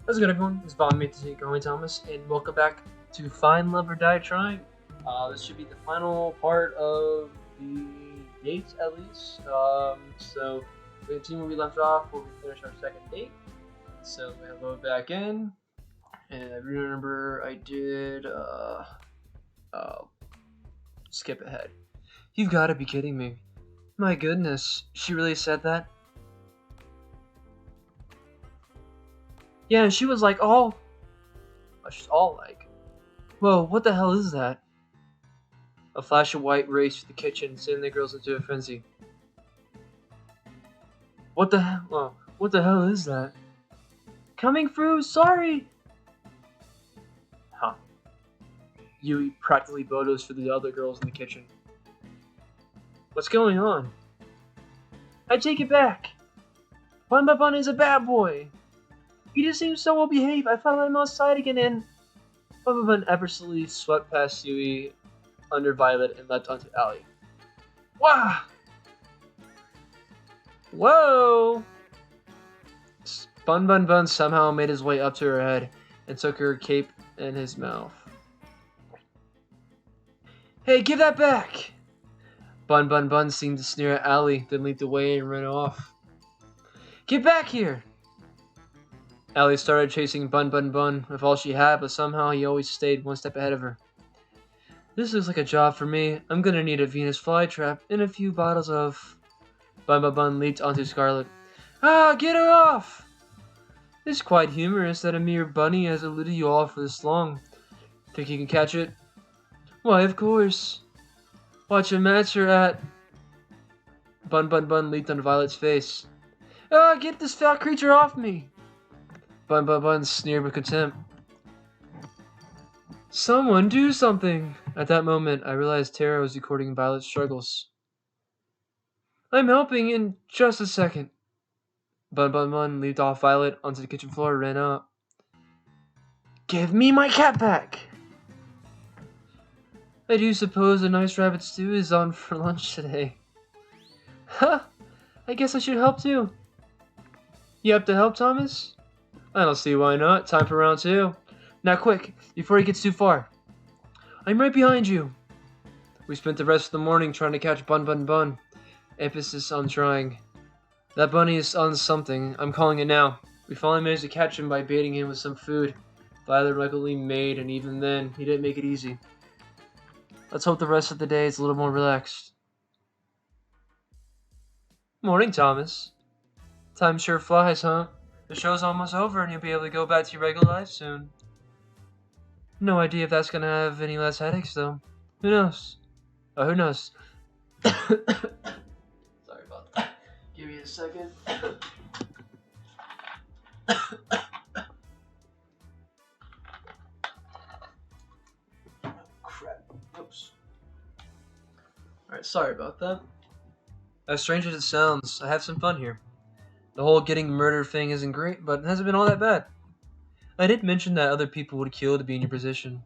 How's it going, everyone? It's Bob Cody Thomas, and welcome back to Find Love or Die Trying. This should be the final part of the dates, at least. So we continue where we left off, where we finished our second date. So we have load back in, and I remember I did skip ahead. You've got to be kidding me! My goodness, she really said that? Yeah, and she was like, she's all like, whoa, what the hell is that? A flash of white raced through the kitchen, sending the girls into a frenzy. What the hell? Whoa, what the hell is that? Coming through, sorry! Huh. Yui practically bulldozed for the other girls in the kitchen. What's going on? I take it back! Bun is a bad boy! He just seems so well behaved. I thought I let him outside again, and Bun effortlessly swept past Yui under Violet and leapt onto Allie. Wow! Whoa! Bun somehow made his way up to her head and took her cape in his mouth. Hey, give that back! Bun seemed to sneer at Allie, then leaped away and ran off. Get back here! Allie started chasing Bun with all she had, but somehow he always stayed one step ahead of her. This looks like a job for me. I'm gonna need a Venus flytrap and a few bottles of... Bun leaped onto Scarlet. Ah, get her off! It's quite humorous that a mere bunny has eluded you all for this long. Think you can catch it? Why, of course. Watch a match her at... Bun leaped on Violet's face. Ah, get this foul creature off me! Bun sneered with contempt. Someone do something! At that moment, I realized Tara was recording Violet's struggles. I'm helping in just a second. Bun leaped off Violet onto the kitchen floor and ran up. Give me my cat back! I do suppose a nice rabbit stew is on for lunch today. Ha! I guess I should help too. You have to help, Thomas? I don't see why not. Time for round two. Now quick, before he gets too far. I'm right behind you. We spent the rest of the morning trying to catch Bun. Emphasis on trying. That bunny is on something. I'm calling it now. We finally managed to catch him by baiting him with some food Violet luckily made, and even then, he didn't make it easy. Let's hope the rest of the day is a little more relaxed. Morning, Thomas. Time sure flies, huh? The show's almost over and you'll be able to go back to your regular life soon. No idea if that's gonna have any less headaches, though. Who knows? Oh, who knows? Sorry about that. Give me a second. Oh, crap. Oops. Alright, sorry about that. As strange as it sounds, I have some fun here. The whole getting murdered thing isn't great, but it hasn't been all that bad. I did mention that other people would kill to be in your position.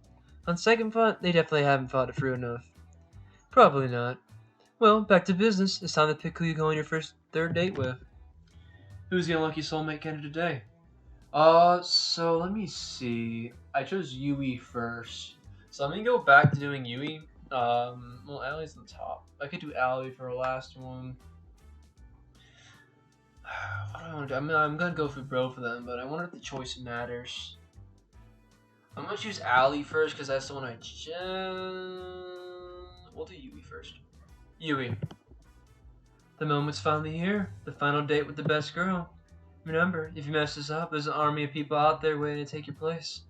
On second thought, they definitely haven't thought it through enough. Probably not. Well, back to business. It's time to pick who you go on your third date with. Who's the unlucky soulmate candidate today? So let me see. I chose Yui first. So I'm gonna go back to doing Yui. Well, Allie's on top. I could do Allie for our last one. What do I want to do? I'm gonna go for both of them, but I wonder if the choice matters. I'm gonna choose Allie first because that's the one I We'll do Yui first. Yui. The moment's finally here. The final date with the best girl. Remember, if you mess this up, there's an army of people out there waiting to take your place.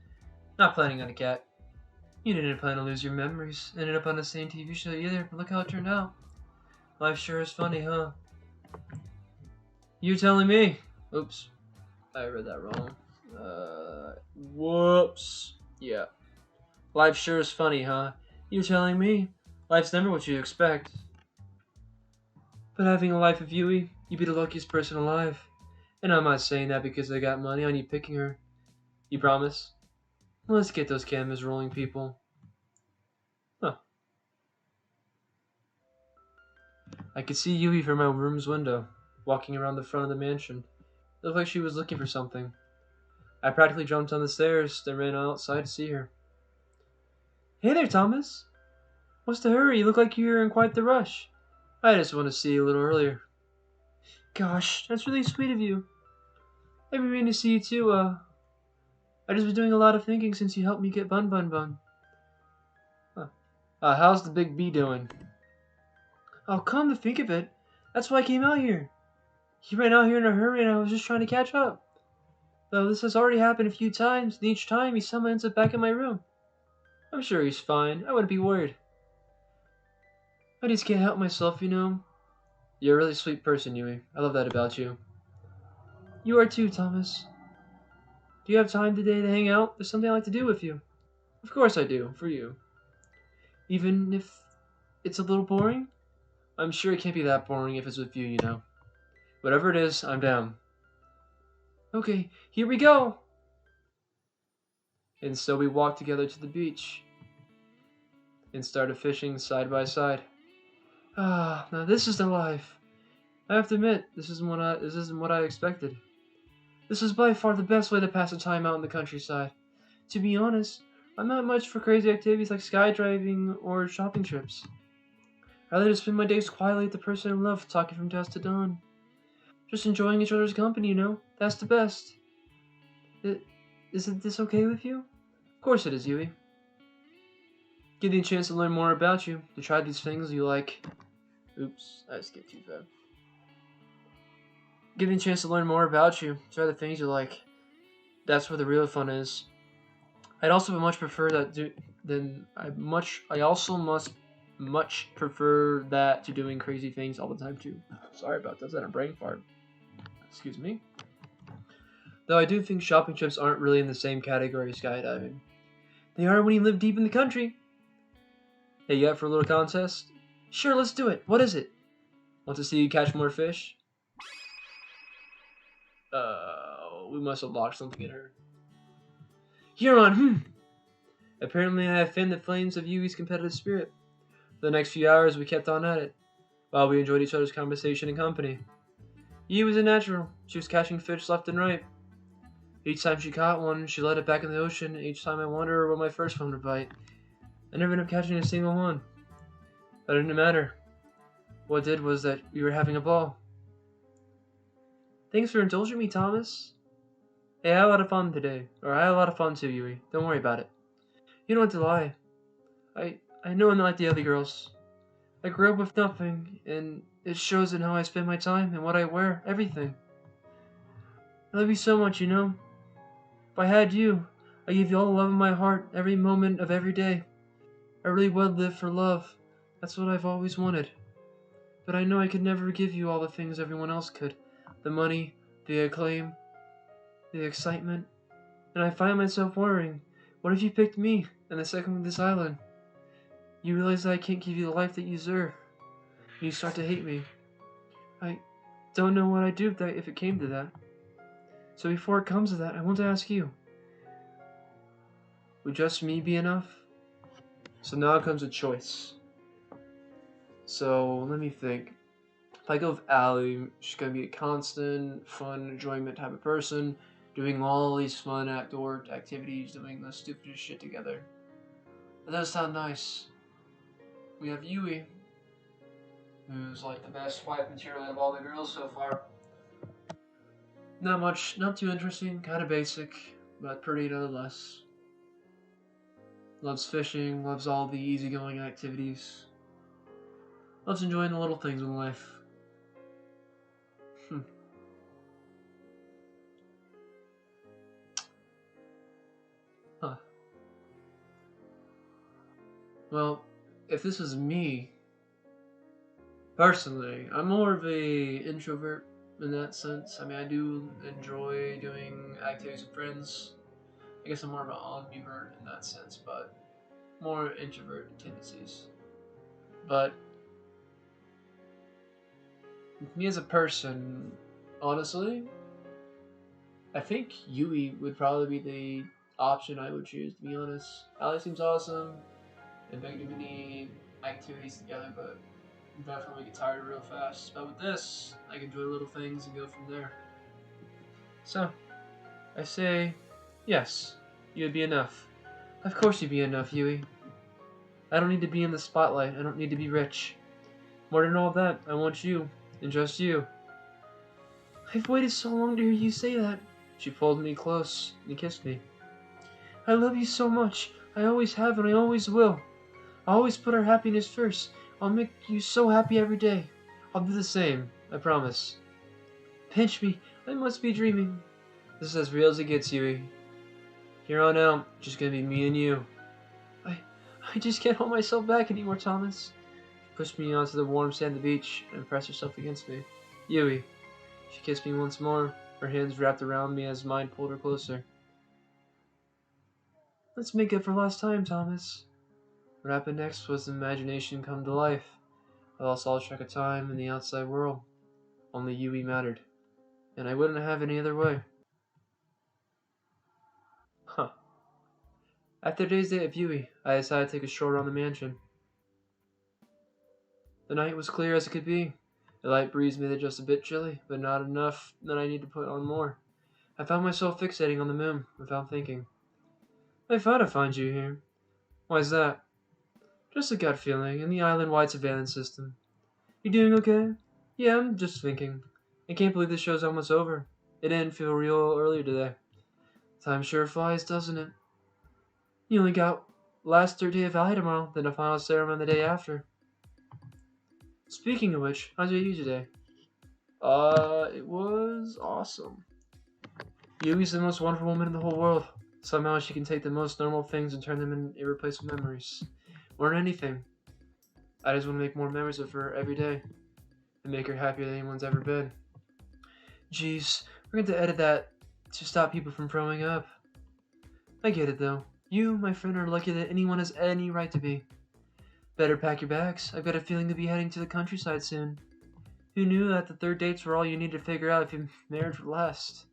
Not planning on a cat. You didn't plan to lose your memories. Ended up on the same TV show either, but look how it turned out. Life sure is funny, huh? You telling me? Oops. I read that wrong. Whoops. Yeah. Life sure is funny, huh? You telling me? Life's never what you expect. But having a life with Yui, you'd be the luckiest person alive. And I'm not saying that because I got money on you picking her. You promise? Let's get those cameras rolling, people. Huh. I could see Yui from my room's window, walking around the front of the mansion. It looked like she was looking for something. I practically jumped on the stairs, then ran outside to see her. Hey there, Thomas. What's the hurry? You look like you're in quite the rush. I just want to see you a little earlier. Gosh, that's really sweet of you. I've been meaning to see you too. I just been doing a lot of thinking since you helped me get Bun Bun Bun. Huh. How's the big bee doing? Oh, come to think of it, that's why I came out here. He ran out here in a hurry and I was just trying to catch up. Though this has already happened a few times, and each time he somehow ends up back in my room. I'm sure he's fine. I wouldn't be worried. I just can't help myself, you know. You're a really sweet person, Yui. I love that about you. You are too, Thomas. Do you have time today to hang out? There's something I'd like to do with you. Of course I do, for you. Even if it's a little boring? I'm sure it can't be that boring if it's with you, you know. Whatever it is, I'm down. Okay, here we go! And so we walked together to the beach and started fishing side by side. Now this is the life. I have to admit, this isn't what I expected. This is by far the best way to pass the time out in the countryside. To be honest, I'm not much for crazy activities like skydiving or shopping trips. I'd rather just spend my days quietly with the person I love, talking from dusk to dawn. Just enjoying each other's company, you know? That's the best. Isn't this okay with you? Of course it is, Yui. Give you a chance to learn more about you, to try these things you like. Oops, I skipped too fast. Give you a chance to learn more about you, try the things you like. That's where the real fun is. I'd also much prefer that I also much prefer that to doing crazy things all the time too. Sorry about that. Is that a brain fart? Excuse me. Though I do think shopping trips aren't really in the same category as skydiving. They are when you live deep in the country. Hey, you up for a little contest? Sure, let's do it. What is it? Want to see you catch more fish? We must have locked something in her. Huron, Apparently I have fanned the flames of Yui's competitive spirit. For the next few hours we kept on at it, while we enjoyed each other's conversation and company. Yui was a natural. She was catching fish left and right. Each time she caught one, she let it back in the ocean, and each time I wondered what my first one would bite. I never ended up catching a single one. But it didn't matter. What did was that we were having a ball. Thanks for indulging me, Thomas. Hey, I had a lot of fun today. Or I had a lot of fun too, Yui. Don't worry about it. You don't have to lie. I know I'm not like the other girls. I grew up with nothing, and it shows in how I spend my time and what I wear, everything. I love you so much, you know? If I had you, I'd give you all the love in my heart, every moment of every day. I really would live for love. That's what I've always wanted. But I know I could never give you all the things everyone else could. The money, the acclaim, the excitement. And I find myself wondering, what if you picked me and the second of this island? You realize that I can't give you the life that you deserve. And you start to hate me. I don't know what I'd do if it came to that. So before it comes to that, I want to ask you. Would just me be enough? So now comes a choice. So let me think. If I go with Allie, she's gonna be a constant, fun, enjoyment type of person, doing all these fun outdoor activities, doing the stupidest shit together. That does sound nice. We have Yui, who's like the best wife material of all the girls so far. Not much, not too interesting, kind of basic, but pretty nonetheless. Loves fishing, loves all the easygoing activities. Loves enjoying the little things in life. Huh. Well, if this was me, personally, I'm more of a introvert in that sense. I mean, I do enjoy doing activities with friends. I guess I'm more of an ambivert in that sense, but more introvert tendencies. But me as a person, honestly, I think Yui would probably be the option I would choose, to be honest. Ali seems awesome, and they do many activities together, but definitely get tired real fast. But with this, I can enjoy little things and go from there. So, I say Yes, you would be enough. Of course you'd be enough, Yui. I don't need to be in the spotlight. I don't need to be rich. More than all that, I want you, and just you. I've waited so long to hear you say that. She pulled me close and kissed me. I love you so much. I always have and I always will. I always put our happiness first. I'll make you so happy every day. I'll do the same, I promise. Pinch me. I must be dreaming. This is as real as it gets, Yui. Here on out, just gonna be me and you. I just can't hold myself back anymore, Thomas. She pushed me onto the warm sand of the beach and pressed herself against me. Yui. She kissed me once more, her hands wrapped around me as mine pulled her closer. Let's make it for last time, Thomas. What happened next was imagination come to life. I lost all track of time in the outside world. Only Yui mattered. And I wouldn't have any other way. Huh. After a day's date of Yui, I decided to take a stroll around the mansion. The night was clear as it could be. The light breeze made it just a bit chilly, but not enough that I need to put on more. I found myself fixating on the moon without thinking. I thought I'd find you here. Why's that? Just a gut feeling, in the island-wide surveillance system. You doing okay? Yeah, I'm just thinking. I can't believe this show's almost over. It didn't feel real earlier today. Time sure flies, doesn't it? You only got last third day of Valley tomorrow, then the final ceremony the day after. Speaking of which, how's your you today? It was awesome. Yui's the most wonderful woman in the whole world. Somehow she can take the most normal things and turn them into irreplaceable memories. More than anything, I just want to make more memories of her every day and make her happier than anyone's ever been. Jeez, we're going to edit that to stop people from throwing up. I get it though. You, my friend, are lucky that anyone has any right to be. Better pack your bags. I've got a feeling you'll be heading to the countryside soon. Who knew that the third dates were all you needed to figure out if your marriage would last?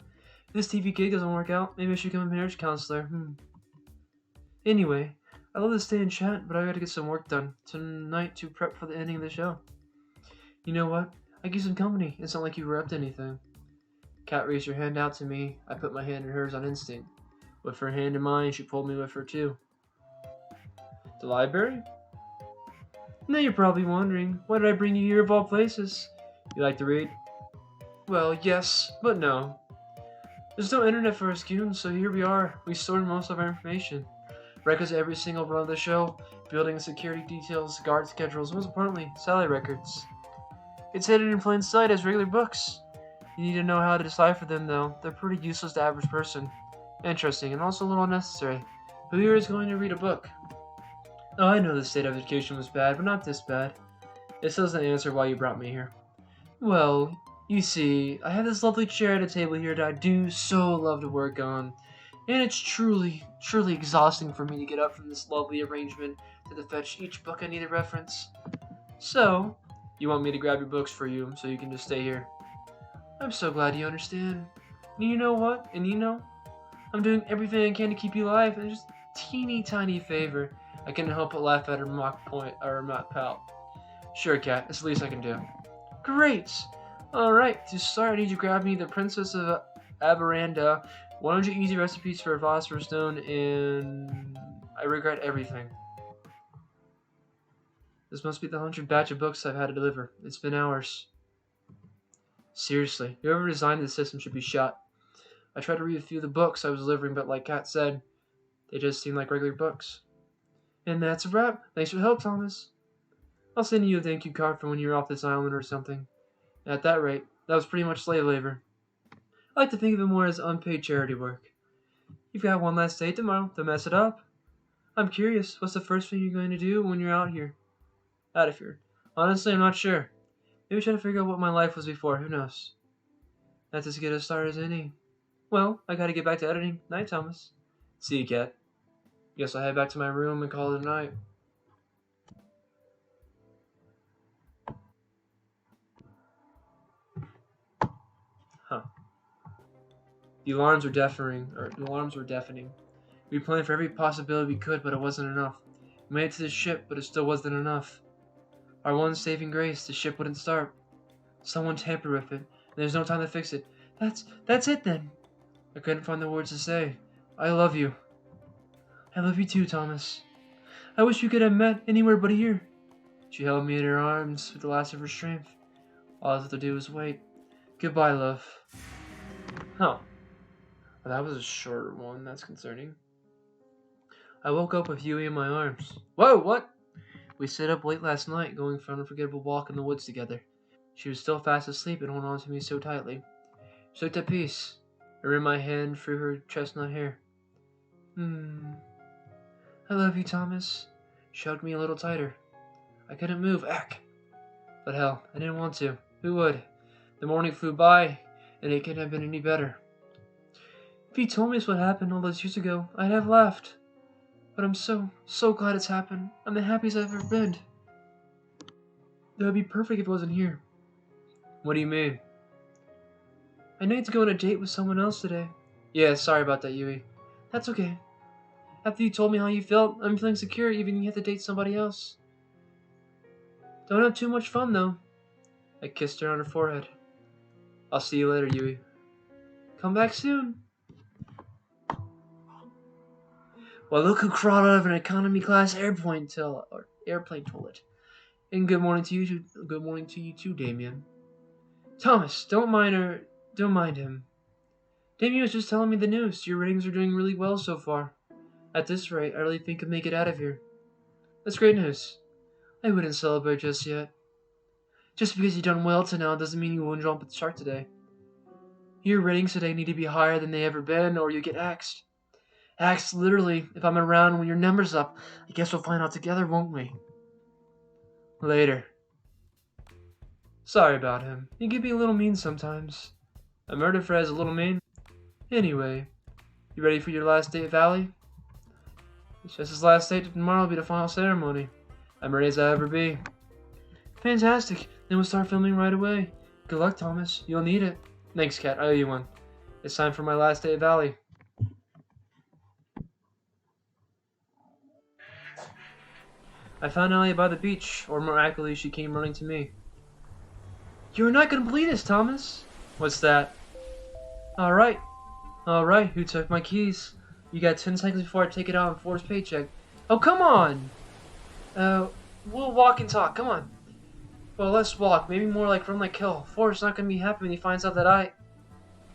If this TV gig doesn't work out, maybe I should become a marriage counselor. Anyway, I love to stay and chat, but I gotta get some work done tonight to prep for the ending of the show. You know what? I give you some company. It's not like you were up to anything. Kat raised her hand out to me. I put my hand in hers on instinct. With her hand in mine, she pulled me with her too. The library? Now you're probably wondering, why did I bring you here of all places? You like to read? Well, yes, but no. There's no internet for us goons, so here we are. We stored most of our information. Records of every single run of the show, building and security details, guard schedules, most importantly, salary records. It's hidden in plain sight as regular books. You need to know how to decipher them, though. They're pretty useless to the average person. Interesting, and also a little unnecessary. Who here is going to read a book? Oh, I know the state of education was bad, but not this bad. It still doesn't answer why you brought me here. Well, you see, I have this lovely chair at a table here that I do so love to work on. And it's truly, truly exhausting for me to get up from this lovely arrangement to fetch each book I need to reference. So, you want me to grab your books for you so you can just stay here? I'm so glad you understand. And you know what? And you know, I'm doing everything I can to keep you alive, and just a teeny tiny favor. I couldn't help but laugh at her mock pout. Sure, Kat, it's the least I can do. Great! Alright, to start, I need you to grab me the Princess of Aberanda, 100 easy recipes for a philosopher's stone, and I regret everything. This must be the 100th batch of books I've had to deliver. It's been hours. Seriously, whoever designed this system should be shot. I tried to read a few of the books I was delivering, but like Kat said, they just seemed like regular books. And that's a wrap. Thanks for the help, Thomas. I'll send you a thank you card for when you're off this island or something. At that rate, that was pretty much slave labor. I like to think of it more as unpaid charity work. You've got one last day tomorrow to mess it up. I'm curious, what's the first thing you're going to do when you're out of here? Honestly, I'm not sure. Maybe try to figure out what my life was before, who knows? That's as good a start as any. Well, I gotta get back to editing. Night, Thomas. See you, Kat. Guess I'll head back to my room and call it a night. Huh. The alarms were deafening. We planned for every possibility we could, but it wasn't enough. We made it to the ship, but it still wasn't enough. Our one saving grace, the ship wouldn't start. Someone tampered with it, and there's no time to fix it. That's it then. I couldn't find the words to say. I love you. I love you too, Thomas. I wish we could have met anywhere but here. She held me in her arms with the last of her strength. All I had to do was wait. Goodbye, love. Oh. Well, that was a short one. That's concerning. I woke up with Huey in my arms. Whoa, what? We stayed up late last night, going for an unforgettable walk in the woods together. She was still fast asleep and holding on to me so tightly. She looked at peace. I ran my hand through her chestnut hair. I love you, Thomas. She hugged me a little tighter. I couldn't move. Ack. But hell, I didn't want to. Who would? The morning flew by, and it couldn't have been any better. If you told me this what happened all those years ago, I'd have laughed. But I'm so glad it's happened. I'm the happiest I've ever been. That would be perfect if it wasn't here. What do you mean? I need to go on a date with someone else today. Yeah, sorry about that, Yui. That's okay. After you told me how you felt, I'm feeling secure even if you have to date somebody else. Don't have too much fun, though. I kissed her on her forehead. I'll see you later, Yui. Come back soon. Well, look who crawled out of an economy class airplane toilet. And good morning to you too, Damien. Thomas, don't mind him. Damien was just telling me the news. Your ratings are doing really well so far. At this rate, I really think I'll make it out of here. That's great news. I wouldn't celebrate just yet. Just because you've done well to now doesn't mean you won't jump at the shark today. Your ratings today need to be higher than they ever been, or you get axed. Axed, literally. If I'm around when your number's up, I guess we'll find out together, won't we? Later. Sorry about him. He can be a little mean sometimes. A murder threat is a little mean. Anyway, you ready for your last day at Valley? It's just his last day. Tomorrow will be the final ceremony. I'm ready as I'll ever be. Fantastic. Then we'll start filming right away. Good luck, Thomas. You'll need it. Thanks, Kat. I owe you one. It's time for my last day at Valley. I found Ellie by the beach, or more accurately, she came running to me. You're not going to believe this, Thomas. What's that? Alright, who took my keys? You got 10 seconds before I take it out on Forrest's paycheck. Oh, come on! We'll walk and talk, come on. Well, let's walk, maybe more like run like hell. Forrest's not going to be happy when he finds out that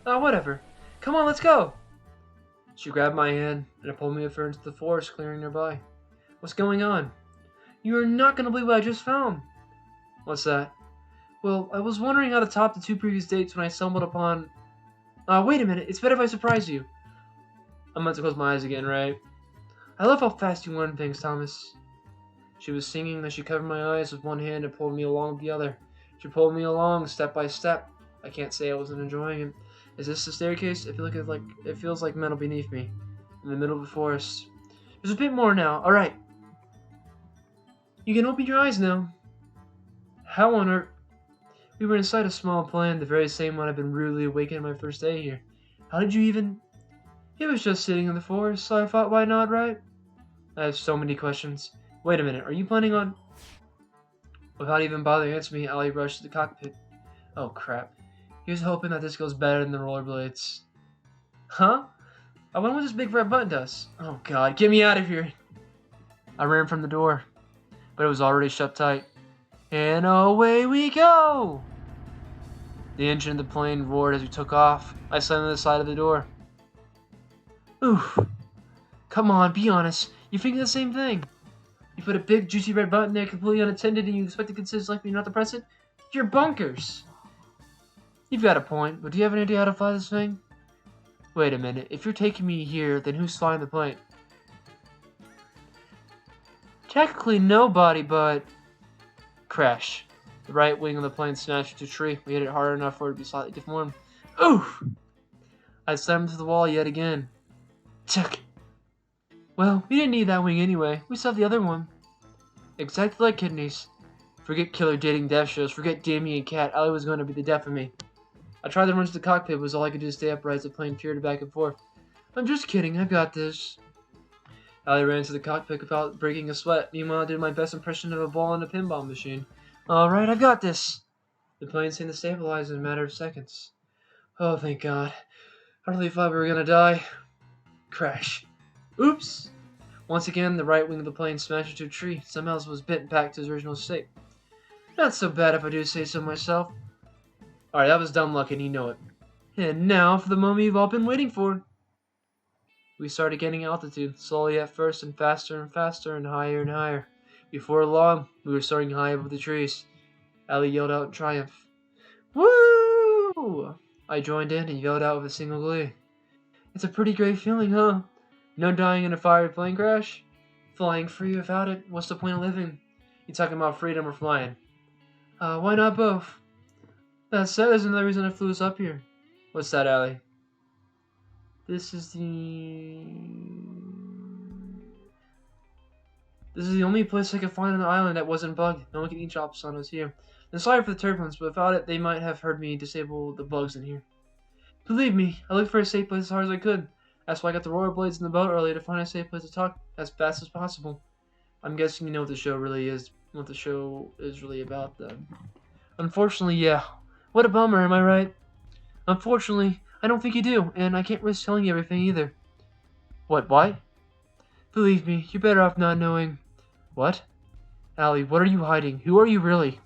whatever. Come on, let's go! She grabbed my hand, and pulled me with her into the forest, clearing nearby. What's going on? You're not going to believe what I just found. What's that? Well, I was wondering how to top the 2 previous dates when I stumbled upon... wait a minute, it's better if I surprise you. I'm meant to close my eyes again, right? I love how fast you learn things, Thomas. She was singing as she covered my eyes with one hand and pulled me along with the other. She pulled me along, step by step. I can't say I wasn't enjoying it. Is this the staircase? It feels like metal beneath me. In the middle of the forest. There's a bit more now. Alright. You can open your eyes now. How on earth? We were inside a small plane, the very same one I'd been rudely awakened my first day here. How did you even... It was just sitting in the forest, so I thought, why not, right? I have so many questions. Wait a minute, are you planning on... Without even bothering to answer me, Allie rushed to the cockpit. Oh, crap. Here's hoping that this goes better than the rollerblades. Huh? I wonder what this big red button does. Oh, God, get me out of here. I ran from the door, but it was already shut tight. And away we go! The engine of the plane roared as we took off. I slammed on the side of the door. Oof. Come on, be honest. You think the same thing? You put a big, juicy red button there completely unattended and you expect the consistency like me not to press it? You're bunkers! You've got a point, but do you have any idea how to fly this thing? Wait a minute. If you're taking me here, then who's flying the plane? Technically nobody, but... Crash. The right wing of the plane smashed into a tree. We hit it hard enough for it to be slightly deformed. Oof! I slammed into the wall yet again. Tuck. Well, we didn't need that wing anyway. We still have the other one. Exactly like kidneys. Forget killer dating death shows. Forget Damien and Cat. Allie was going to be the death of me. I tried to run to the cockpit, but it was all I could do to stay upright as the plane teetered back and forth. I'm just kidding. I've got this. Allie ran to the cockpit without breaking a sweat. Meanwhile, I did my best impression of a ball in a pinball machine. Alright, I've got this. The plane seemed to stabilize in a matter of seconds. Oh, thank God. I really thought we were gonna die. Crash. Oops! Once again, the right wing of the plane smashed into a tree. Somehow it was bent back to its original state. Not so bad if I do say so myself. Alright, that was dumb luck and you know it. And now for the moment you've all been waiting for. We started gaining altitude, slowly at first and faster and higher and higher. Before long, we were soaring high above the trees. Allie yelled out in triumph. Woo! I joined in and yelled out with a single glee. It's a pretty great feeling, huh? No dying in a fiery plane crash? Flying free without it? What's the point of living? You talking about freedom or flying? Why not both? That said, there's another reason I flew us up here. What's that, Allie? This is the only place I could find on the island that wasn't bugged. No one could eat drops on us here. And sorry for the turbulence, but without it, they might have heard me disable the bugs in here. Believe me, I looked for a safe place as hard as I could. That's why I got the rollerblades in the boat earlier to find a safe place to talk as fast as possible. I'm guessing you know what the show really is, what the show is really about, then. Unfortunately, yeah. What a bummer, am I right? Unfortunately, I don't think you do, and I can't risk telling you everything either. Why? Believe me, you're better off not knowing. What? Allie, what are you hiding? Who are you really?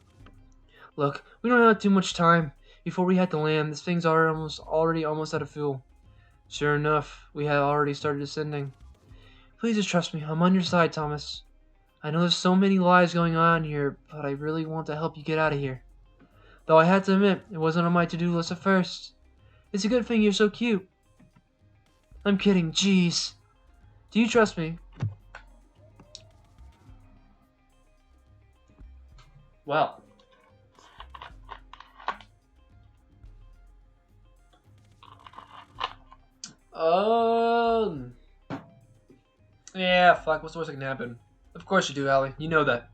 Look, we don't have too much time. Before we had to land, this thing's already almost out of fuel. Sure enough, we had already started descending. Please just trust me. I'm on your side, Thomas. I know there's so many lies going on here, but I really want to help you get out of here. Though I had to admit, it wasn't on my to-do list at first. It's a good thing you're so cute. I'm kidding, jeez. Do you trust me? Well. Yeah, fuck, what's the worst that can happen? Of course you do, Allie. You know that.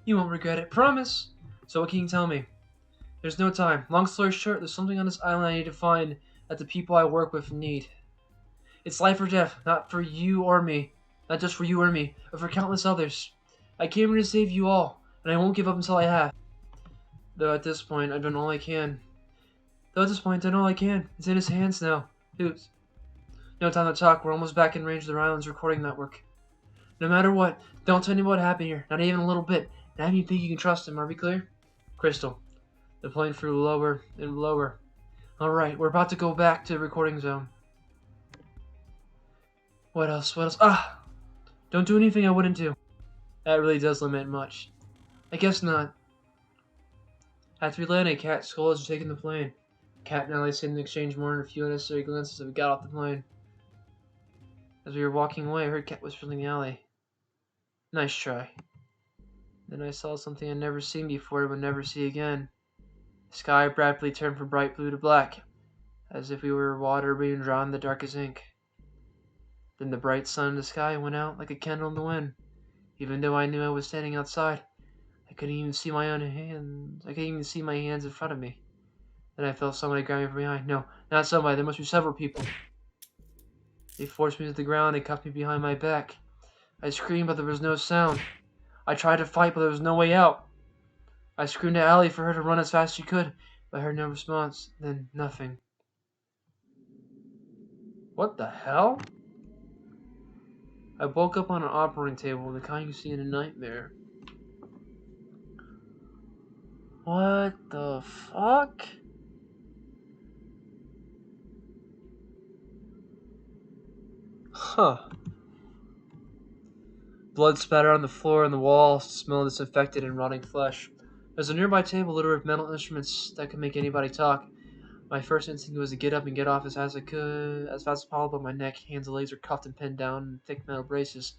You won't regret it, promise. So what can you tell me? There's no time. Long story short, there's something on this island I need to find that the people I work with need. It's life or death, not for you or me. Not just for you or me, but for countless others. I came here to save you all, and I won't give up until I have. Though at this point, I've done all I can. It's in his hands now. Dudes. No time to talk. We're almost back in range of the island's recording network. No matter what, don't tell anyone what happened here. Not even a little bit. Now you think you can trust him. Are we clear? Crystal. The plane flew lower and lower. Alright, we're about to go back to the recording zone. What else? Don't do anything I wouldn't do. That really does limit much. I guess not. After we landed, Kat scolded us for taking the plane. Kat and Allie didn't exchange more than a few unnecessary glances as we got off the plane. As we were walking away, I heard Kat whispering in the alley. Nice try. Then I saw something I'd never seen before and would never see again. The sky rapidly turned from bright blue to black, as if we were water being drawn in the darkest ink. Then the bright sun in the sky went out like a candle in the wind. Even though I knew I was standing outside, I couldn't even see my own hands. I couldn't even see my hands in front of me. Then I felt somebody grab me from behind. No, not somebody. There must be several people. They forced me to the ground and cuffed me behind my back. I screamed, but there was no sound. I tried to fight, but there was no way out. I screamed at Allie for her to run as fast as she could, but I heard no response. Then nothing. What the hell? I woke up on an operating table, the kind you see in a nightmare. What the fuck? Huh. Blood spattered on the floor and the walls, the smell of disinfected and rotting flesh. There's a nearby table littered with metal instruments that could make anybody talk. My first instinct was to get up and get off as fast as I could, as fast as possible, but my neck, hands, and legs were cuffed and pinned down in thick metal braces.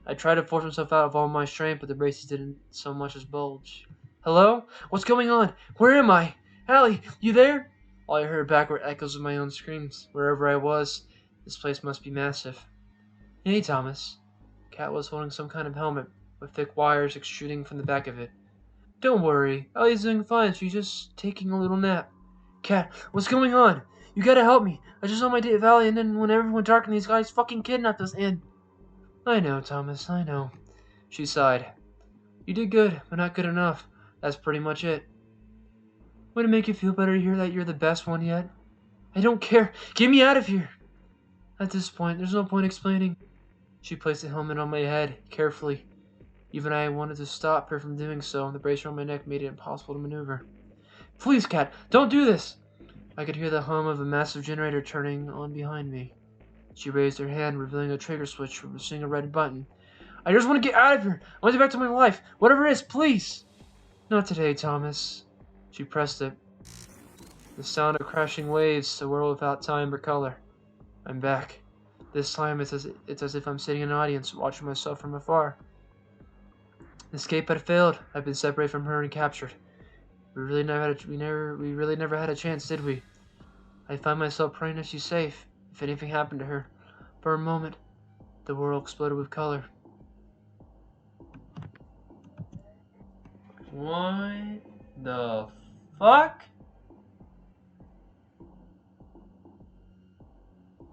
I tried to force myself out of all my strength, but the braces didn't so much as bulge. Hello? What's going on? Where am I? Allie, you there? All I heard back were echoes of my own screams. Wherever I was, this place must be massive. Hey, Thomas. Kat was holding some kind of helmet, with thick wires extruding from the back of it. Don't worry, Allie's doing fine. She's just taking a little nap. Kat, what's going on? You gotta help me. I just saw my date with Allie, and then when everyone went dark and these guys fucking kidnapped us, and... I know, Thomas, I know. She sighed. You did good, but not good enough. That's pretty much it. Would it make you feel better to hear that you're the best one yet? I don't care. Get me out of here. At this point, there's no point explaining. She placed the helmet on my head, carefully. Even I wanted to stop her from doing so. The brace around my neck made it impossible to maneuver. Please, Cat, don't do this! I could hear the hum of a massive generator turning on behind me. She raised her hand, revealing a trigger switch, seeing a red button. I just want to get out of here! I want to get back to my life! Whatever it is, please! Not today, Thomas. She pressed it. The sound of crashing waves, a world without time or color. I'm back. This time it's as if I'm sitting in an audience, watching myself from afar. Escape had failed. I've been separated from her and captured. We really never had a chance, did we? I find myself praying that she's safe, if anything happened to her. For a moment, the world exploded with color. What the fuck?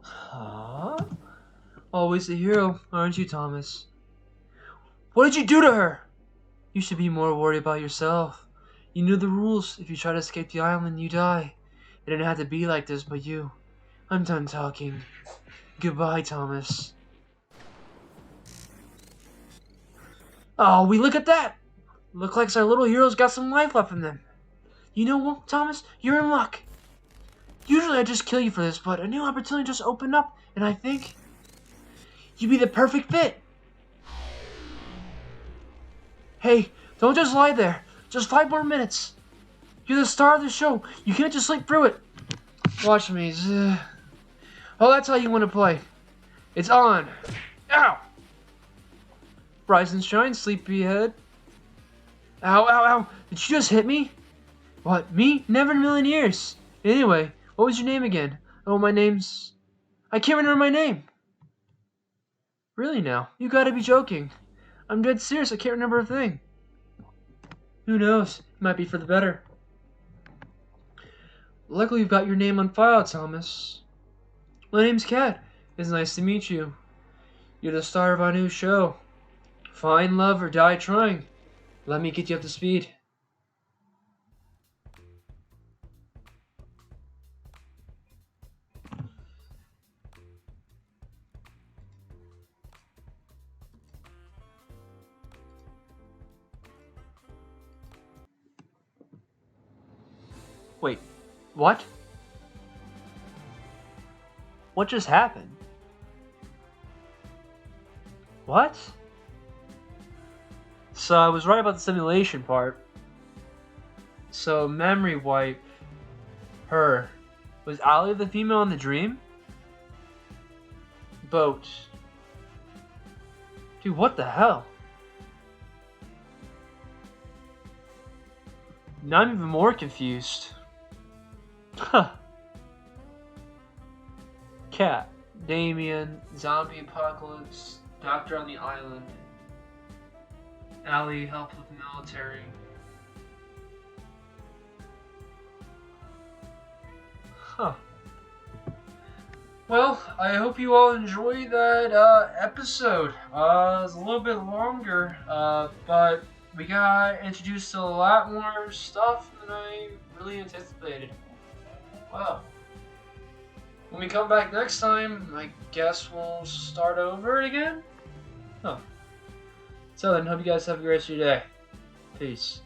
Huh? Always the hero, aren't you, Thomas? What did you do to her? You should be more worried about yourself. You knew the rules. If you try to escape the island, you die. It didn't have to be like this, but you. I'm done talking. Goodbye, Thomas. Oh, we look at that! Look like our little hero's got some life left in them. You know what, Thomas? You're in luck. Usually I just kill you for this, but a new opportunity just opened up, and I think you'd be the perfect fit. Hey, don't just lie there. Just 5 more minutes. You're the star of the show. You can't just slink through it. Watch me. Oh, that's how you want to play. It's on. Ow! Rise and shine, sleepyhead. Ow, ow, ow. Did you just hit me? What, me? Never in a million years. Anyway, what was your name again? Oh, my name's... I can't remember my name. Really now? You gotta be joking. I'm dead serious. I can't remember a thing. Who knows? It might be for the better. Luckily, you've got your name on file, Thomas. My name's Kat. It's nice to meet you. You're the star of our new show. Find love or die trying. Let me get you up to speed. Wait, what? What just happened? What? So I was right about the simulation part. So memory wipe her. Was Allie the female in the dream? Boat. Dude, what the hell? Now I'm even more confused. Huh. Cat, Damien, zombie apocalypse, doctor on the island, Allie, help with military. Huh. Well, I hope you all enjoyed that episode. It was a little bit longer, but we got introduced to a lot more stuff than I really anticipated. Wow. When we come back next time, I guess we'll start over again? Huh. So then, hope you guys have a great rest of your day. Peace.